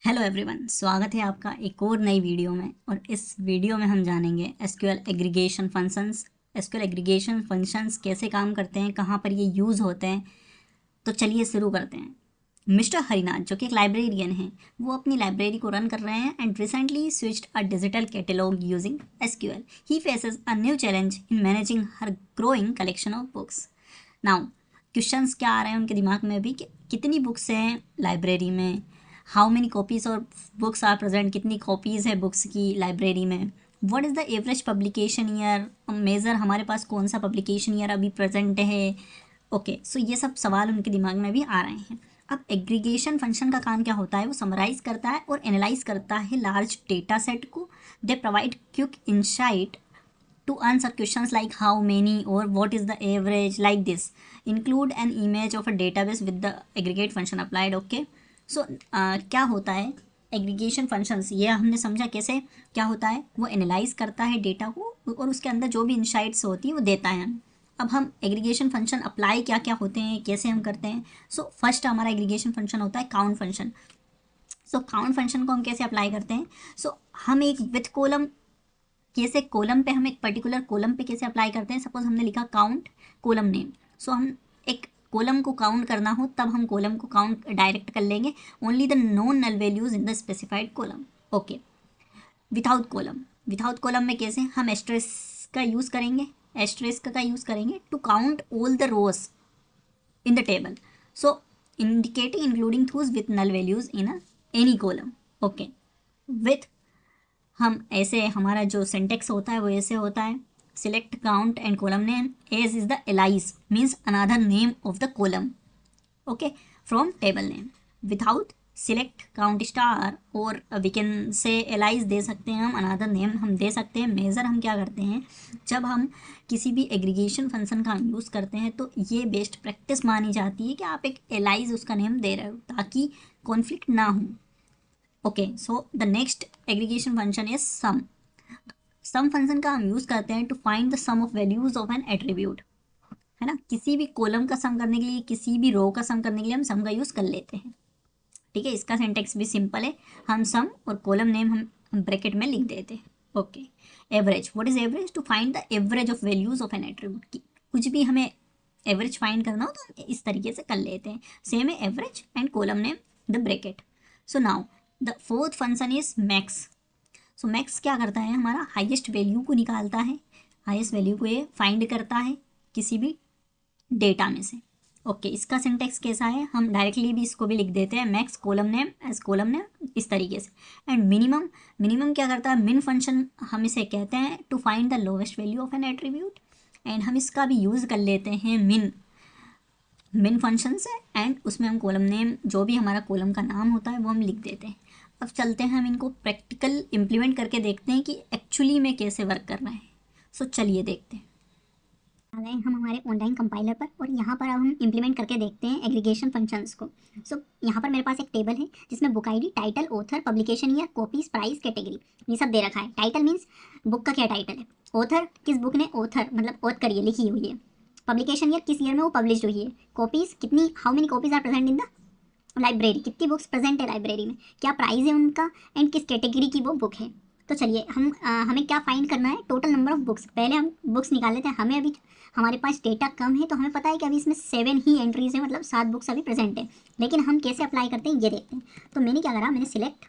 Hello everyone, स्वागत है आपका एक और नई वीडियो में। और इस वीडियो में हम जानेंगे SQL aggregation functions. SQL aggregation functions कैसे काम करते हैं, कहाँ पर ये यूज़ होते हैं। तो चलिए शुरू करते हैं। मिस्टर हरिनाथ, जो कि एक लाइब्रेरियन हैं, वो अपनी लाइब्रेरी को रन कर रहे हैं and recently switched a digital catalogue using SQL. He faces a new challenge in managing her growing collection of books. Now questions क्या आ रहे हैं उनके दिमाग में अभी कि कितनी बुक्स हैं लाइब्रेरी में, हाउ मेनी कॉपीज़ और बुक्स आर प्रेजेंट, कितनी कॉपीज़ है बुक्स की लाइब्रेरी में, what is the average publication year, measure हमारे पास कौन सा पब्लिकेशन ईयर अभी प्रेजेंट है। ओके, सो ये सब सवाल उनके दिमाग में भी आ रहे हैं। अब एग्रीगेशन फंक्शन का काम क्या होता है, वो समराइज करता है और एनालाइज करता है लार्ज डेटा सेट को। They provide quick insight to answer questions like how many or what is the average, like this. Include an image of a database with the aggregate function applied. Okay, so क्या होता है aggregation functions, ये हमने समझा कैसे क्या होता है। वो एनालाइज करता है डेटा को और उसके अंदर जो भी इंसाइट्स होती है वो देता है हमें। अब हम एग्रीगेशन फंक्शन अप्लाई क्या क्या होते हैं, कैसे हम करते हैं। सो फर्स्ट हमारा एग्रीगेशन फंक्शन होता है count function. So count function को हम कैसे अप्लाई करते हैं। सो हम एक विथ कॉलम, कैसे कॉलम पे हम एक पर्टिकुलर कॉलम पे कैसे अप्लाई करते हैं। सपोज हमने लिखा काउंट कॉलम नेम, सो हम एक कॉलम को काउंट करना हो तब हम कॉलम को काउंट डायरेक्ट कर लेंगे, only the non null values in the specified column. Okay, without column, without column में कैसे हम एस्ट्रेस का यूज़ करेंगे, एस्ट्रेस का यूज़ करेंगे to count all the rows in the table. So indicating including those with null values in a any column. Okay, with हम ऐसे, हमारा जो सिंटेक्स होता है वो ऐसे होता है। Select count and column name as is the alias means another name of the column. Okay, from table name without select count star, और वी कैन से एलाइज दे सकते हैं हम, अनदर नेम हम दे सकते हैं। मेज़र हम क्या करते हैं, जब हम किसी भी एग्रीगेशन फंक्शन का यूज़ करते हैं तो ये बेस्ट प्रैक्टिस मानी जाती है कि आप एक एलाइज उसका नेम दे रहे हो ताकि कॉन्फ्लिक्ट ना हो। Okay, so the next aggregation function is sum. Sum function का हम यूज़ करते हैं to find the sum of values of an attribute, है ना। किसी भी कॉलम का सम करने के लिए, किसी भी रो का सम करने के लिए हम सम का यूज़ कर लेते हैं। ठीक है, इसका सिंटेक्स भी सिंपल है। हम सम और कॉलम नेम हम ब्रैकेट में लिख देते हैं। Okay, average, what is average, to find the average of values of an attribute की कुछ भी हमें एवरेज फाइंड करना हो तो हम इस तरीके से कर लेते हैं। सेम है average and column name the bracket. So now the fourth function is max. So max क्या करता है, हमारा हाईएस्ट वैल्यू को निकालता है। हाईएस्ट वैल्यू को ये फाइंड करता है किसी भी डेटा में से। ओके, इसका सिंटेक्स कैसा है, हम डायरेक्टली भी इसको भी लिख देते हैं, max column name as column name, इस तरीके से। एंड मिनिमम, मिनिमम क्या करता है, मिन फंक्शन हम इसे कहते हैं to find the lowest value of an attribute. And हम इसका भी यूज़ कर लेते हैं मिन, मिन फंक्शन से। एंड उसमें हम कॉलम नेम, जो भी हमारा कॉलम का नाम होता है वो हम लिख देते हैं। अब चलते हैं हम इनको प्रैक्टिकल इम्प्लीमेंट करके देखते हैं कि एक्चुअली में कैसे वर्क कर रहे हैं। सो चलिए देखते हैं। आ गए हम हमारे ऑनलाइन कंपाइलर पर और यहाँ पर अब हम इंप्लीमेंट करके देखते हैं एग्रीगेशन फंक्शंस को। सो यहाँ पर मेरे पास एक टेबल है जिसमें book ID, title, author, publication year, copies, price, category, ये सब दे रखा है। टाइटल मीन्स बुक का क्या टाइटल है, ऑथर किस बुक ने ऑथर मतलब ऑथ करी है, लिखी हुई है, पब्लिकेशन ईयर किस ईयर में वो पब्लिश हुई है, कॉपीज कितनी, how many copies are present in the library, कितनी बुक्स प्रेजेंट है लाइब्रेरी में, क्या प्राइस है उनका, एंड किस कैटेगरी की वो बुक है। तो चलिए हम हमें क्या फाइंड करना है, टोटल नंबर ऑफ बुक्स। पहले हम बुक्स निकाल लेते हैं। हमें अभी हमारे पास डेटा कम है तो हमें पता है कि अभी इसमें 7 ही एंट्रीज है, मतलब 7 बुक्स अभी प्रेजेंट है। लेकिन हम कैसे अप्लाई करते हैं ये देखते हैं। तो मैंने क्या करा, मैंने सिलेक्ट,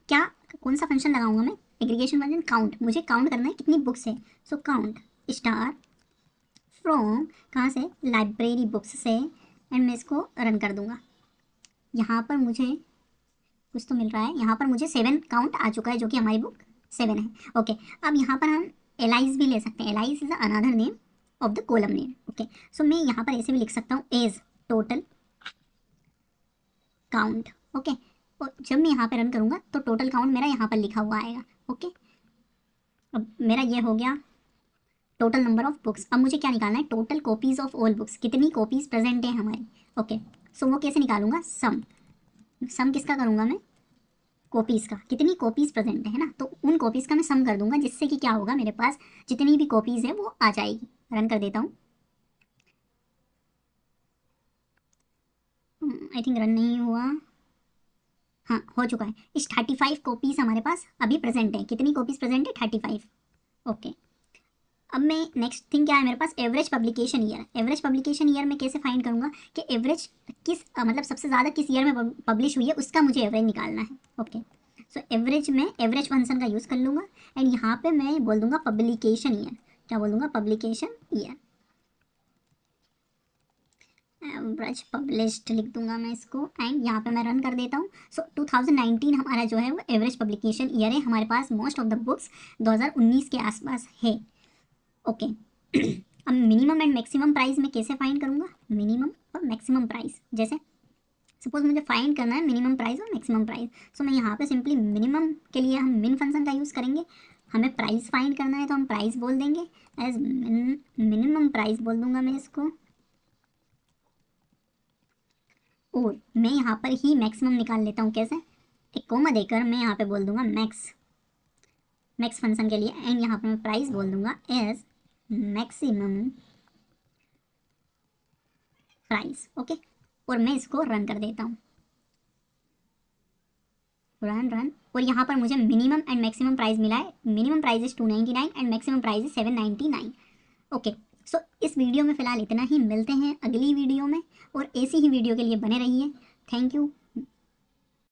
क्या कौन सा फंक्शन लगाऊंगा मैं, एग्रीगेशन फंक्शन काउंट। मुझे काउंट करना है कितनी बुक्स है। सो काउंट स्टार फ्रॉम, कहाँ से, लाइब्रेरी बुक्स से। एंड मैं इसको रन कर दूंगा। यहाँ पर मुझे कुछ तो मिल रहा है, यहाँ पर मुझे 7 काउंट आ चुका है जो कि हमारी बुक 7 है। ओके, अब यहाँ पर हम एलाइज भी ले सकते हैं। Alias is another name of the column name. Okay, so मैं यहाँ पर ऐसे भी लिख सकता हूँ एज टोटल काउंट। ओके, और जब मैं यहाँ पे रन करूँगा तो टोटल काउंट मेरा यहाँ पर लिखा हुआ आएगा। ओके, अब मेरा ये हो गया टोटल नंबर ऑफ बुक्स। अब मुझे क्या निकालना है, total copies of all books, कितनी कॉपीज प्रेजेंट है हमारी। ओके, सो वो कैसे निकालूंगा, सम। सम किसका करूँगा मैं, कॉपीज़ का, कितनी कॉपीज़ प्रेजेंट है ना, तो उन कॉपीज़ का मैं सम कर दूंगा, जिससे कि क्या होगा, मेरे पास जितनी भी कॉपीज़ है वो आ जाएगी। रन कर देता हूँ। आई थिंक रन नहीं हुआ। हाँ हो चुका है। इस 35 कॉपीज़ हमारे पास अभी प्रेजेंट है। कितनी कॉपीज़ प्रेजेंट है? 35। ओके, अब मैं नेक्स्ट थिंग क्या है मेरे पास? Average publication year. Average publication year मैं कैसे फाइंड करूँगा कि एवरेज किस मतलब सबसे ज़्यादा किस ईयर में पब्लिश हुई है, उसका मुझे एवरेज निकालना है। ओके, सो एवरेज में एवरेज फंक्शन का यूज़ कर लूँगा एंड यहाँ पे मैं बोल दूँगा पब्लिकेशन ईयर। क्या बोल दूँगा? Publication year. एवरेज पब्लिश्ड लिख दूंगा मैं इसको एंड यहाँ पे मैं रन कर देता हूँ। सो 2019 हमारा जो है वो एवरेज पब्लिकेशन ईयर है। हमारे पास मोस्ट ऑफ द बुक्स 2019 के आसपास है। ओके अब मिनिमम एंड मैक्सिमम प्राइस मैं कैसे फाइंड करूँगा? मिनिमम और मैक्सिमम प्राइस, जैसे सपोज मुझे फाइंड करना है मिनिमम प्राइस और मैक्सिमम प्राइस, सो मैं यहाँ पे सिंपली मिनिमम के लिए हम मिन फंक्शन का यूज़ करेंगे। हमें प्राइस फाइंड करना है तो हम प्राइस बोल देंगे एज मिनिमम प्राइस बोल दूंगा मैं इसको, और मैं यहाँ पर ही मैक्सिमम निकाल लेता हूँ। कैसे? एक कोमा देकर मैं यहाँ पे बोल दूंगा मैक्स फंक्शन के लिए एंड यहाँ पर मैं प्राइस बोल दूंगा एज मैक्सिमम प्राइस। ओके, और मैं इसको रन कर देता हूँ। रन और यहाँ पर मुझे मिनिमम एंड मैक्सिमम प्राइस मिला है। Minimum price is 299 and maximum price is 799। Okay, so इस वीडियो में फ़िलहाल इतना ही। मिलते हैं अगली वीडियो में और ऐसी ही वीडियो के लिए बने रहिए। Thank you.